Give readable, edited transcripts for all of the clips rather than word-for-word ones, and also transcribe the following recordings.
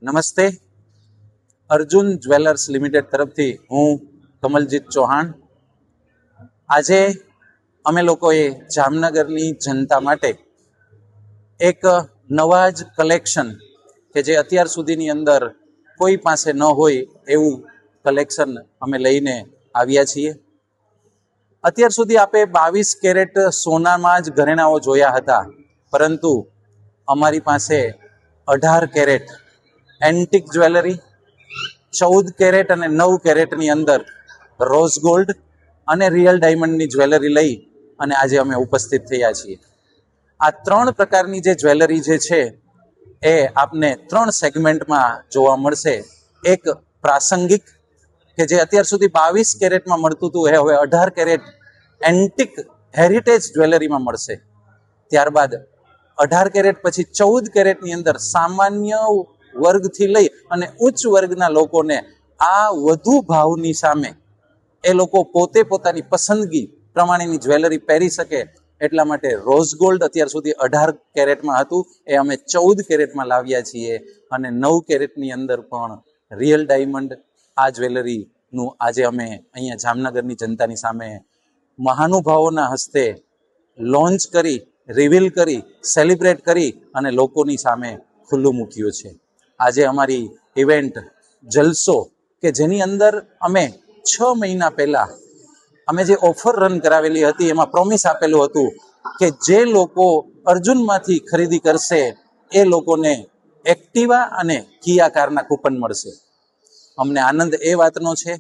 નમસ્તે. Arjun jewellers limited તરફથી હું કમલજીત ચૌહાણ. આજે અમે લોકોએ જામનગરની જનતા માટે એક નવા જ કલેક્શન કે જે અત્યાર સુધીની અંદર કોઈ પાસે ન હોય એવું કલેક્શન અમે લઈને આવ્યા છીએ. અત્યાર સુધી આપે 22 કેરેટ સોનામાં જ ઘરેણાઓ જોયા હતા, પરંતુ અમારી પાસે 18 કેરેટ એન્ટિક જ્વેલરી, 14 કેરેટ અને 9 કેરેટની અંદર રોઝ ગોલ્ડ અને રિયલ ડાયમંડની જ્વેલરી લઈ અને આજે અમે ઉપસ્થિત થયા છીએ. આ 3 પ્રકારની જે જ્વેલરી જે છે એ આપને 3 સેગમેન્ટમાં જોવા મળશે. એક પ્રાસંગિક કે જે અત્યાર સુધી 22 કેરેટમાં મળતું હતું, એ હવે 18 કેરેટ એન્ટિક હેરિટેજ જ્વેલરીમાં મળશે. ત્યારબાદ 18 કેરેટ પછી 14 કેરેટની અંદર સામાન્ય વર્ગથી લઈ અને ઉચ્ચ વર્ગના લોકોને આ વધુ ભાવની સામે એ લોકો પોતે પોતાની પસંદગી પ્રમાણેની જ્વેલરી પહેરી શકે એટલા માટે રોઝ ગોલ્ડ અત્યાર સુધી 18 કેરેટમાં હતું, એ અમે 14 કેરેટમાં લાવ્યા છીએ. અને 9 કેરેટની અંદર પણ રિયલ ડાયમંડ આ જ્વેલરીનું આજે અમે અહીંયા જામનગરની જનતાની સામે મહાનુભાવોના હસ્તે લોન્ચ કરી, રિવીલ કરી, સેલિબ્રેટ કરી અને લોકોની સામે ખુલ્લું મૂક્યું છે. આજે અમારી ઇવેન્ટ જલસો કે જેની અંદર અમે 6 મહિના પહેલા અમે જે ઓફર રન કરાવેલી હતી એમાં પ્રોમિસ આપેલું હતું કે જે લોકો અર્જુનમાંથી ખરીદી કરશે એ લોકોને એક્ટિવા અને કિયા કારના કૂપન મળશે. અમને આનંદ એ વાતનો છે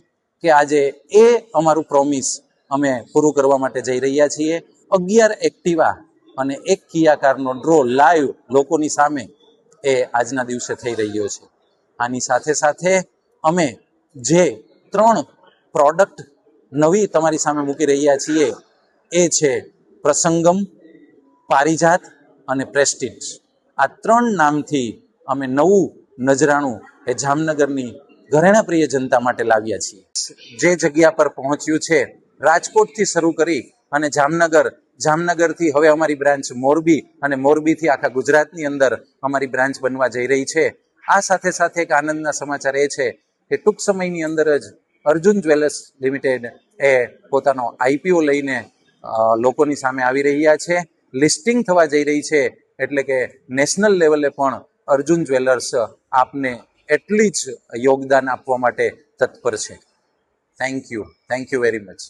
કે આજે એ અમારું પ્રોમિસ અમે પૂરું કરવા માટે જઈ રહ્યા છીએ. 11 એક્ટિવા અને 1 કિયા કારનો ડ્રો લાઈવ લોકોની સામે એ આજના દિવસે થઈ રહ્યો છે. આની સાથે સાથે અમે જે 3 પ્રોડક્ટ નવી તમારી સામે મૂકી રહ્યા છીએ એ છે પ્રસંગમ, પારિજાત અને પ્રેસ્ટીજ. આ 3 નામથી અમે નવું નજરાણું એ જામનગરની ઘરેણા પ્રિય જનતા માટે લાવ્યા છીએ. જે જગ્યા પર પહોંચ્યું છે, રાજકોટથી શરૂ કરી અને જામનગરથી હવે અમારી બ્રાન્ચ મોરબી અને મોરબીથી આખા ગુજરાતની અંદર અમારી બ્રાન્ચ બનવા જઈ રહી છે. આ સાથે સાથે એક આનંદના સમાચાર એ છે કે ટૂંક સમયની અંદર જ અર્જુન જ્વેલર્સ લિમિટેડ એ પોતાનો આઈપીઓ લઈને લોકોની સામે આવી રહ્યા છે. લિસ્ટિંગ થવા જઈ રહી છે, એટલે કે નેશનલ લેવલે પણ અર્જુન જ્વેલર્સ આપને એટલી જ યોગદાન આપવા માટે તત્પર છે. Thank you very much.